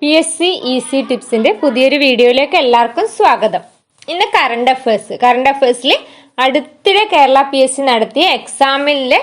PSC easy ടിപ്സിന്റെ പുതിയൊരു വീഡിയോയിലേക്ക് എല്ലാവർക്കും സ്വാഗതം. ഇന്ന് കറണ്ട് അഫയേഴ്സിൽ അടുത്തിടെ കേരള PSC നടത്തിയ എക്സാമിലെ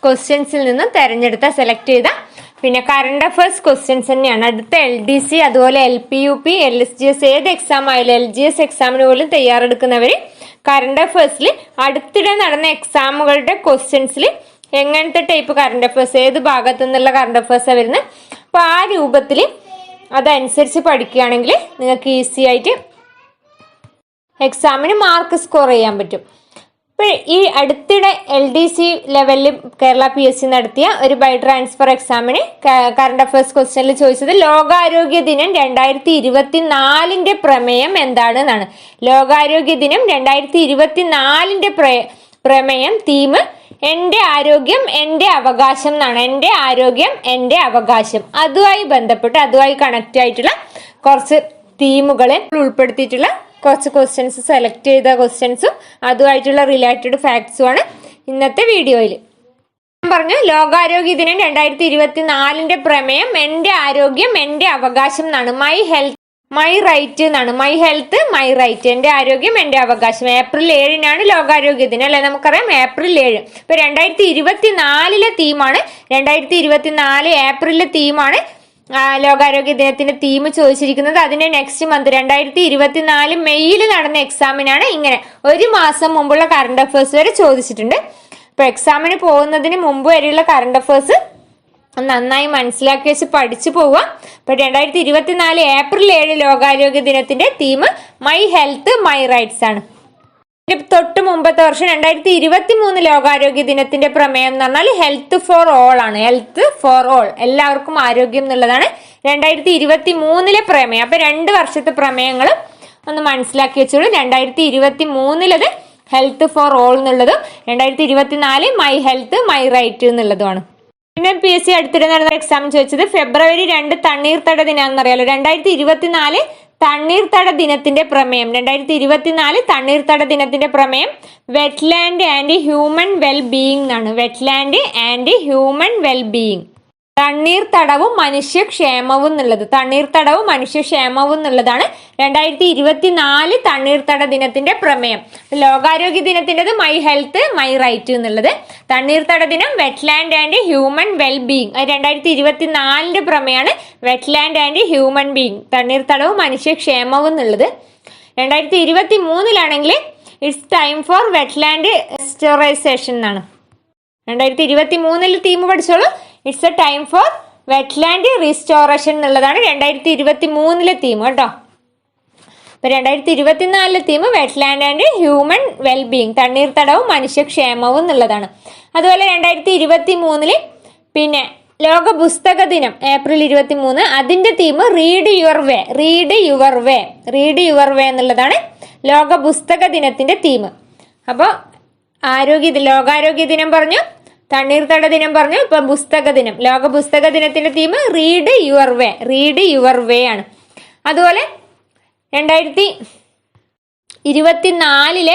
ക്വസ്റ്റ്യൻസിൽ നിന്നും തെരഞ്ഞെടുത്ത സെലക്ട് ചെയ്ത പിന്നെ കറണ്ട് അഫയേഴ്സ് ക്വസ്റ്റ്യൻസ് തന്നെയാണ്. അടുത്ത LDC അതുപോലെ LPUP LSGS ഏത് എക്സാം ആയാലും LGS എക്സാമിന് പോലും തയ്യാറെടുക്കുന്നവർ കറണ്ട് അഫയേഴ്സിൽ അടുത്തിടെ നടന്ന എക്സാമുകളുടെ ക്വസ്റ്റ്യൻസിൽ എങ്ങനത്തെ ടൈപ്പ് കറണ്ട് അഫയേഴ്സ് ഏത് ഭാഗത്തു നിന്നുള്ള കറണ്ട് അഫയേഴ്സാണ് വരുന്നത്, അപ്പോൾ ആ രൂപത്തിൽ അതനുസരിച്ച് പഠിക്കുകയാണെങ്കിൽ നിങ്ങൾക്ക് ഈസി ആയിട്ട് എക്സാമിന് മാർക്ക് സ്കോർ ചെയ്യാൻ പറ്റും. ഇപ്പോൾ ഈ അടുത്തിടെ LDC ലെവലിൽ കേരള PSC നടത്തിയ ഒരു ബൈ ട്രാൻസ്ഫർ എക്സാമിന് കറണ്ട് അഫയേഴ്സ് ക്വസ്റ്റ്യനിൽ ചോദിച്ചത് ലോകാരോഗ്യ ദിനം 2024 പ്രമേയം എന്താണെന്നാണ്. ലോകാരോഗ്യ ദിനം 2024 പ്രമേയം തീം എന്റെ ആരോഗ്യം എന്റെ അവകാശം എന്നാണ്. എന്റെ ആരോഗ്യം എന്റെ അവകാശം, അതുമായി ബന്ധപ്പെട്ട് അതുമായി കണക്ട് ആയിട്ടുള്ള കുറച്ച് തീമുകളെ ഉൾപ്പെടുത്തിയിട്ടുള്ള കുറച്ച് ക്വസ്റ്റ്യൻസ് സെലക്ട് ചെയ്ത ക്വസ്റ്റ്യൻസും അതുമായിട്ടുള്ള റിലേറ്റഡ് ഫാക്ട്സുമാണ് ഇന്നത്തെ വീഡിയോയിൽ. ഞാൻ പറഞ്ഞു ലോകാരോഗ്യ ദിനം 2024 പ്രമേയം എന്റെ ആരോഗ്യം എന്റെ അവകാശം എന്നാണ്. മൈ ഹെൽത്ത് മൈ റൈറ്റ് എന്നാണ്. മൈ ഹെൽത്ത് മൈ റൈറ്റ്, എന്റെ ആരോഗ്യം എന്റെ അവകാശം. April 7 ലോകാരോഗ്യ ദിനം അല്ലെ, നമുക്കറിയാം April 7. ഇപ്പൊ 2024 തീമാണ്, 2024 ഏപ്രിലിലെ തീമാണ് ലോകാരോഗ്യ ദിനത്തിന്റെ തീം ചോദിച്ചിരിക്കുന്നത്. അതിന്റെ നെക്സ്റ്റ് മന്ത് 2024 മെയ്യിൽ നടന്ന എക്സാമിനാണ് ഇങ്ങനെ ഒരു മാസം മുമ്പുള്ള കറണ്ട് അഫയേഴ്സ് വരെ ചോദിച്ചിട്ടുണ്ട്. ഇപ്പൊ എക്സാമിന് പോകുന്നതിന് മുമ്പ് വരെയുള്ള കറണ്ട് അഫയേഴ്സ് നന്നായി മനസ്സിലാക്കി വെച്ച് പഠിച്ചു പോവുക. ഇപ്പൊ 2024 April 7 ലോകാരോഗ്യ ദിനത്തിന്റെ theme my health my rights ആണ്. തൊട്ട് മുമ്പത്തെ വർഷം 2023 ലോകാരോഗ്യ ദിനത്തിന്റെ പ്രമേയം എന്ന് പറഞ്ഞാൽ ഹെൽത്ത് ഫോർ ഓൾ ആണ്. ഹെൽത്ത് ഫോർ ഓൾ, എല്ലാവർക്കും ആരോഗ്യം എന്നുള്ളതാണ് 2023 പ്രമേയം. അപ്പൊ 2 വർഷത്തെ പ്രമേയങ്ങളും ഒന്ന് മനസ്സിലാക്കി വെച്ചോളൂ. 2023 ഹെൽത്ത് ഫോർ ഓൾ എന്നുള്ളതും 2024 മൈ ഹെൽത്ത് മൈ റൈറ്റ് എന്നുള്ളതുമാണ്. പിന്നെ PSC അടുത്തിടെ നടന്ന എക്സാം ചോദിച്ചത് February 2 തണ്ണീർത്തട ദിനാന്ന് അറിയാലോ. 2024 തണ്ണീർത്തട ദിനത്തിന്റെ പ്രമേയം, 2024 തണ്ണീർത്തട ദിനത്തിന്റെ പ്രമേയം wetland and human well being എന്നാണ്. Wetland and human well being, തണ്ണീർത്തടവും മനുഷ്യക്ഷേമവും എന്നുള്ളത്. തണ്ണീർത്തടവും മനുഷ്യക്ഷേമവും എന്നുള്ളതാണ് 2024 തണ്ണീർത്തട ദിനത്തിന്റെ പ്രമേയം. ലോകാരോഗ്യ ദിനത്തിൻ്റെത് മൈ ഹെൽത്ത് മൈ റൈറ്റ് എന്നുള്ളത്. തണ്ണീർത്തട ദിനം wetland and human well being, 2024 പ്രമേയമാണ് വെറ്റ്ലാൻഡ് ആൻഡ് ഹ്യൂമൻ ബീയിങ്, തണ്ണീർത്തടവും മനുഷ്യക്ഷേമവും എന്നുള്ളത്. 2023 it's time for wetland restoration എന്നാണ്. 2023 തീം പഠിച്ചോളൂ. It's a time for wetland restoration എന്നുള്ളതാണ് 2023 തീം കേട്ടോ. ഇപ്പൊ 2024 theme wetland and human wellbeing, തണ്ണീർത്തടവും മനുഷ്യക്ഷേമവും എന്നുള്ളതാണ്. അതുപോലെ 2023 പിന്നെ ലോക പുസ്തക ദിനം April 23, അതിന്റെ theme read your way. Read your way, read your way എന്നുള്ളതാണ് ലോക പുസ്തക ദിനത്തിന്റെ തീം. അപ്പോൾ ലോകാരോഗ്യ ദിനം പറഞ്ഞു, തണ്ണീർത്തട ദിനം പറഞ്ഞു, ഇപ്പൊ പുസ്തക ദിനം, ലോക പുസ്തക ദിനത്തിന്റെ theme read your way, read your way ആണ്. അതുപോലെ 2024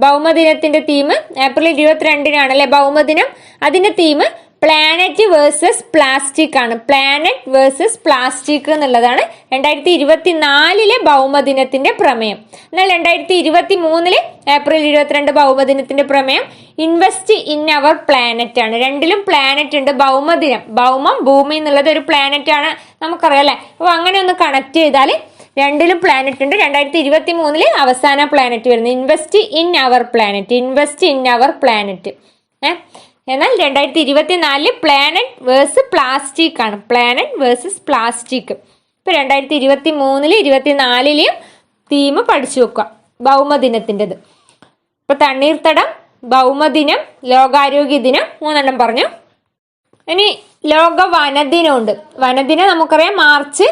ഭൗമദിനത്തിന്റെ തീം April 22 അല്ലെ ഭൗമദിനം. അതിന്റെ തീം പ്ലാനറ്റ് വേഴ്സസ് പ്ലാസ്റ്റിക് ആണ്. പ്ലാനറ്റ് വേഴ്സസ് പ്ലാസ്റ്റിക് എന്നുള്ളതാണ് 2024 ഭൗമദിനത്തിന്റെ പ്രമേയം. എന്നാൽ 2023 April 22 ഭൗമദിനത്തിന്റെ പ്രമേയം ഇൻവെസ്റ്റ് ഇൻ അവർ പ്ലാനറ്റ് ആണ്. രണ്ടിലും പ്ലാനറ്റ് ഉണ്ട്. ഭൗമം ഭൂമി എന്നുള്ളത് ഒരു പ്ലാനറ്റ് ആണ്, നമുക്കറിയാം അല്ലെ. അപ്പൊ അങ്ങനെ ഒന്ന് കണക്ട് ചെയ്താൽ രണ്ടിലും പ്ലാനറ്റ് ഉണ്ട്. 2023 അവസാന പ്ലാനറ്റ് വരുന്നത് invest in our planet, invest in our planet. എന്നാൽ 2024 പ്ലാനറ്റ് വേഴ്സസ് പ്ലാസ്റ്റിക് ആണ്. Planet versus plastic. ഇപ്പൊ 2023 24 തീം പഠിച്ചു വെക്കുക ഭൗമദിനത്തിൻ്റെത്. ഇപ്പൊ തണ്ണീർത്തടം, ഭൗമദിനം, ലോകാരോഗ്യ ദിനം 3 പറഞ്ഞു. ഇനി ലോക വനദിനമുണ്ട്. വനദിനം നമുക്കറിയാം March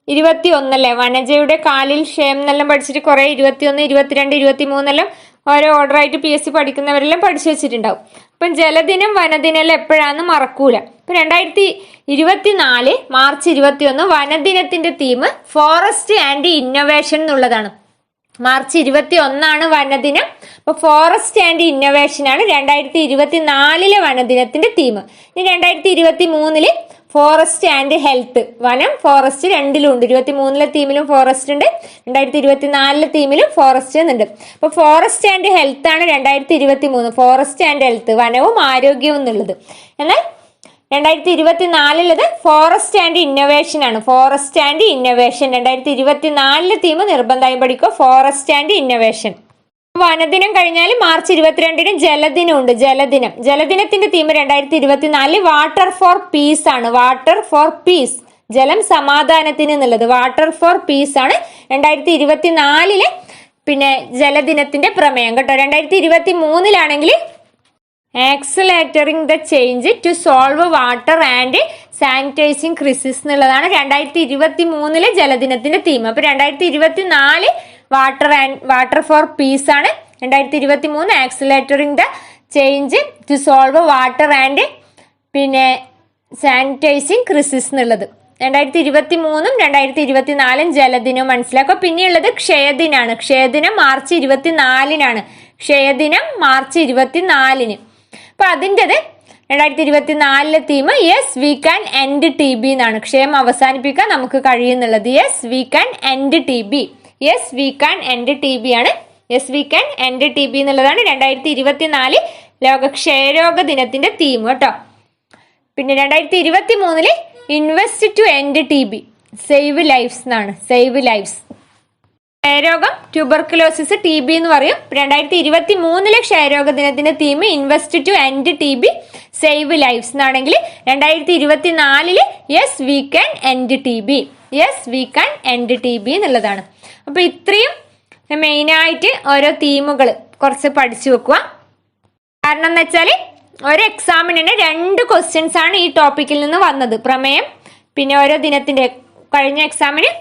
21 അല്ലേ. വനജയുടെ കാലിൽ ക്ഷേം എന്നെല്ലാം പഠിച്ചിട്ട് കുറെ 21, 22, 23 ഓരോ ഓർഡർ ആയിട്ട് PSC പഠിക്കുന്നവരെല്ലാം പഠിച്ചു വെച്ചിട്ടുണ്ടാവും. അപ്പം ജലദിനം വനദിനം എപ്പോഴാന്ന് മറക്കൂല. ഇപ്പൊ 2024 March 21 വനദിനത്തിന്റെ തീം ഫോറസ്റ്റ് ആൻഡ് ഇന്നോവേഷൻ എന്നുള്ളതാണ്. March 21 വനദിനം. അപ്പൊ ഫോറസ്റ്റ് ആൻഡ് ഇന്നോവേഷൻ ആണ് 2024 വനദിനത്തിന്റെ തീം. ഇനി 2023 ഫോറസ്റ്റ് ആൻഡ് ഹെൽത്ത്. വനം ഫോറസ്റ്റ് രണ്ടിലും ഉണ്ട്. 23 തീമിലും ഫോറസ്റ്റ് ഉണ്ട്, 2024 തീമിലും ഫോറസ്റ്റ് എന്നുണ്ട്. അപ്പൊ ഫോറസ്റ്റ് ആൻഡ് ഹെൽത്ത് ആണ് 2023. ഫോറസ്റ്റ് ആൻഡ് ഹെൽത്ത്, വനവും ആരോഗ്യവും എന്നുള്ളത്. എന്നാൽ 2024 ഫോറസ്റ്റ് ആൻഡ് ഇന്നൊവേഷൻ ആണ്. ഫോറസ്റ്റ് ആൻഡ് ഇന്നൊവേഷൻ 2024 തീം നിർബന്ധമായും പഠിക്കുക. Forest and innovation. വനദിനം കഴിഞ്ഞാൽ മാർച്ച് 22 ജലദിനം ഉണ്ട്. ജലദിനത്തിന്റെ തീം 2024 വാട്ടർ ഫോർ പീസ് ആണ്. വാട്ടർ ഫോർ പീസ്, ജലം സമാധാനത്തിന് എന്നുള്ളത്. വാട്ടർ ഫോർ പീസ് ആണ് 2024 പിന്നെ ജലദിനത്തിന്റെ പ്രമേയം കേട്ടോ. 2023 accelerating the change to solve water and sanitising crisis എന്നുള്ളതാണ് 2023 ജലദിനത്തിന്റെ തീം. അപ്പൊ 2024 വാട്ടർ ഫോർ പീസ് ആണ്. 2023 accelerating the change to solve water and പിന്നെ സാനിറ്റൈസിങ് ക്രിസിസ് എന്നുള്ളത്. 2023 2024 ജലദിനവും മനസ്സിലാക്കുക. പിന്നെയുള്ളത് ക്ഷയദിനാണ്. ക്ഷയദിനം മാർച്ച് 24 ക്ഷയദിനം മാർച്ച് 24. അപ്പൊ അതിൻ്റെത് 2024 theme yes we can end TB എന്നാണ്. ക്ഷയം അവസാനിപ്പിക്കാൻ നമുക്ക് കഴിയുന്നുള്ളത്. Yes we can end TB. Yes we can end TB ആണ്. Yes we can end TB എന്നുള്ളതാണ് 2024 ലോക ക്ഷയരോഗ ദിനത്തിന്റെ തീം കേട്ടോ. പിന്നെ 2023 invest to end TB, save lives എന്നാണ്. Save lives. ക്ഷയരോഗം, ട്യൂബർക്കുലോസിസ്, TB എന്ന് പറയും. 2023 ക്ഷയരോഗ ദിനത്തിന്റെ theme invest to end TB, save lives എന്നാണെങ്കിൽ 2024 yes we can end TB, yes we can end TB എന്നുള്ളതാണ്. അപ്പൊ ഇത്രയും മെയിനായിട്ട് ഓരോ തീമുകൾ കുറച്ച് പഠിച്ചു വെക്കുക. കാരണം എന്ന് വെച്ചാല് ഒരു എക്സാമിന് 2 ക്വസ്റ്റ്യൻസ് ആണ് ഈ ടോപ്പിക്കിൽ നിന്ന് വന്നത്. പ്രമേയം, പിന്നെ ഓരോ ദിനത്തിന്റെ. കഴിഞ്ഞ എക്സാമിന്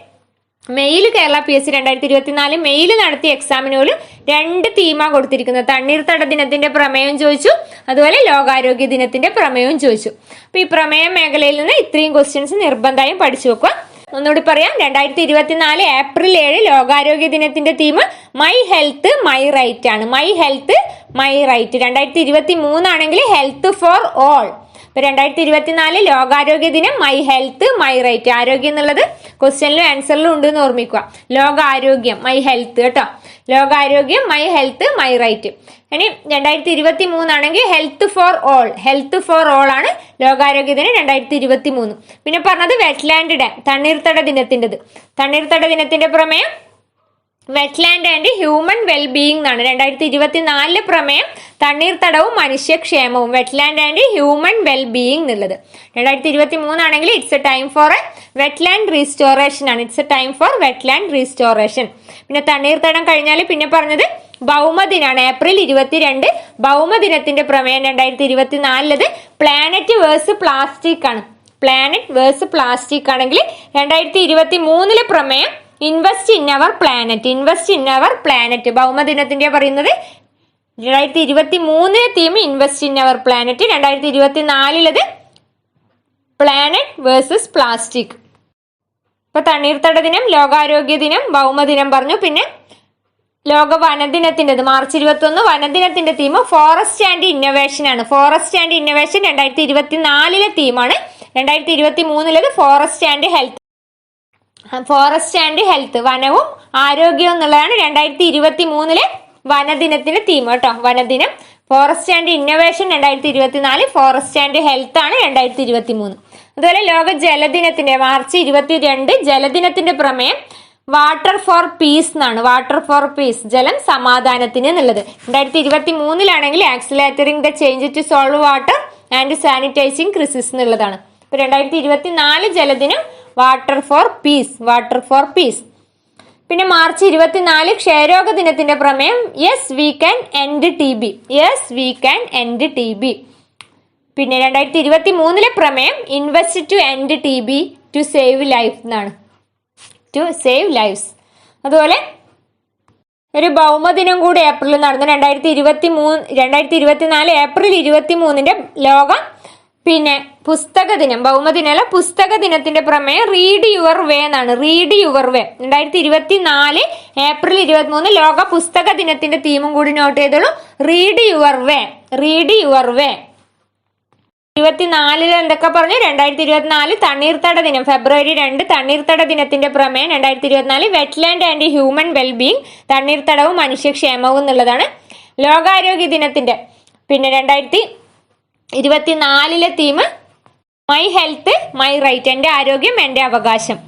മെയിൽ കേരള PSC 2024 മെയിൽ നടത്തിയ എക്സാമിന് പോലും 2 തീമാണ് കൊടുത്തിരിക്കുന്നത്. തണ്ണീർത്തട ദിനത്തിന്റെ പ്രമേയം ചോദിച്ചു, അതുപോലെ ലോകാരോഗ്യ ദിനത്തിന്റെ പ്രമേയവും ചോദിച്ചു. അപ്പൊ ഈ പ്രമേയ മേഖലയിൽ നിന്ന് ഇത്രയും ക്വസ്റ്റ്യൻസ് നിർബന്ധമായും പഠിച്ചു വെക്കുക. ഒന്നുകൂടി പറയാം. 2024 ഏപ്രിൽ 7 ലോകാരോഗ്യ ദിനത്തിന്റെ theme my health my right ആണ്. My health my right. 2023 ആണെങ്കിൽ ഹെൽത്ത് ഫോർ ഓൾ. ഇപ്പൊ 2024 ലോകാരോഗ്യ ദിനം മൈ ഹെൽത്ത് മൈ റൈറ്റ്. ആരോഗ്യം എന്നുള്ളത് ക്വസ്റ്റ്യനിലും ആൻസറിലും ഉണ്ടെന്ന് ഓർമ്മിക്കുക. ലോകാരോഗ്യം മൈ ഹെൽത്ത് കേട്ടോ. ലോകാരോഗ്യം മൈ ഹെൽത്ത് മൈ റൈറ്റ്. ഇനി 2023 ആണെങ്കിൽ health for all. Health for all ആണ് ലോകാരോഗ്യ ദിനം 2023. പിന്നെ പറഞ്ഞത് വെറ്റ്ലാൻഡ് ഡാം, തണ്ണീർത്തട ദിനത്തിൻ്റെത്. തണ്ണീർത്തട ദിനത്തിന്റെ പ്രമേയം വെറ്റ്ലാൻഡ് ആൻഡ് ഹ്യൂമൻ വെൽബീയിങ് എന്നാണ്. 2024 പ്രമേയം തണ്ണീർത്തടവും മനുഷ്യക്ഷേമവും. വെറ്റ്ലാൻഡ് ആൻഡ് ഹ്യൂമൻ വെൽബീയിങ് എന്നുള്ളത്. 2023 ആണെങ്കിൽ it's a time for a wetland restoration ആണ്. It's a time for wetland restoration. പിന്നെ തണ്ണീർത്തടം കഴിഞ്ഞാൽ പിന്നെ പറഞ്ഞത് ഭൗമദിനാണ്. ഏപ്രിൽ 22 ഭൗമദിനത്തിന്റെ പ്രമേയം 2024 പ്ലാനറ്റ് വേഴ്സ് പ്ലാസ്റ്റിക് ആണ്. പ്ലാനറ്റ് വേഴ്സ് പ്ലാസ്റ്റിക് ആണെങ്കിൽ 2023 പ്രമേയം invest in our planet. Invest in our planet ഭൗമദിനത്തിന്റെ പറയുന്നത്. 2023 theme invest in our planet. 2024 planet versus plastic. ഇപ്പൊ തണ്ണീർത്തട ദിനം, ലോകാരോഗ്യ ദിനം, ഭൗമദിനം പറഞ്ഞു. പിന്നെ ലോക വനദിനത്തിൻ്റെത് മാർച്ച് 21 വനദിനത്തിന്റെ തീം ഫോറസ്റ്റ് ആൻഡ് ഇന്നൊവേഷൻ ആണ്. ഫോറസ്റ്റ് ആൻഡ് ഇന്നൊവേഷൻ 2024 തീമാണ്. 2023 forest and health. Forest and health, വനവും ആരോഗ്യവും എന്നുള്ളതാണ് 2023 വനദിനത്തിന്റെ തീം കേട്ടോ. വനദിനം. Forest and innovation 2024, forest and health ആണ് 2023. അതുപോലെ ലോക ജലദിനത്തിന്റെ മാർച്ച് 22 ജലദിനത്തിന്റെ പ്രമേയം വാട്ടർ ഫോർ പീസ് എന്നാണ്. വാട്ടർ ഫോർ പീസ്, ജലം സമാധാനത്തിന് എന്നുള്ളത്. 2023 accelerating the change to solve water and sanitising crisis എന്നുള്ളതാണ്. ഇപ്പൊ 2024 ജലദിനം water for peace. Water for peace. പിന്നെ മാർച്ച് 24 ക്ഷയരോഗ ദിനത്തിന്റെ പ്രമേയം yes we can end TB. Yes we can end TB. പിന്നെ 2023 പ്രമേയം invest to end TB to save life എന്നാണ്. To save lives. അതുപോലെ ഒരു ഭൗമദിനം കൂടി ഏപ്രിൽ നടന്നു. 2024 ഏപ്രിൽ 23 ലോക പിന്നെ പുസ്തക ദിനം. ഭൗമദിനമല്ല, പുസ്തക ദിനത്തിന്റെ പ്രമേയം റീഡ് യുവർ വേ എന്നാണ്. Read your way. 2024 ഏപ്രിൽ 23 ലോക പുസ്തക ദിനത്തിന്റെ തീമും കൂടി നോട്ട് ചെയ്തോളൂ. Read your way. Read your way. 24 എന്തൊക്കെ പറഞ്ഞു? 2024 തണ്ണീർത്തട ദിനം, ഫെബ്രുവരി 2 തണ്ണീർത്തട ദിനത്തിന്റെ പ്രമേയം 2024 വെറ്റ്ലാൻഡ് ആൻഡ് ഹ്യൂമൻ വെൽബീങ്, തണ്ണീർത്തടവും മനുഷ്യക്ഷേമവും എന്നുള്ളതാണ് ലോകാരോഗ്യ ദിനത്തിന്റെ. പിന്നെ 2024 theme my health my right, എന്റെ ആരോഗ്യം എന്റെ അവകാശം.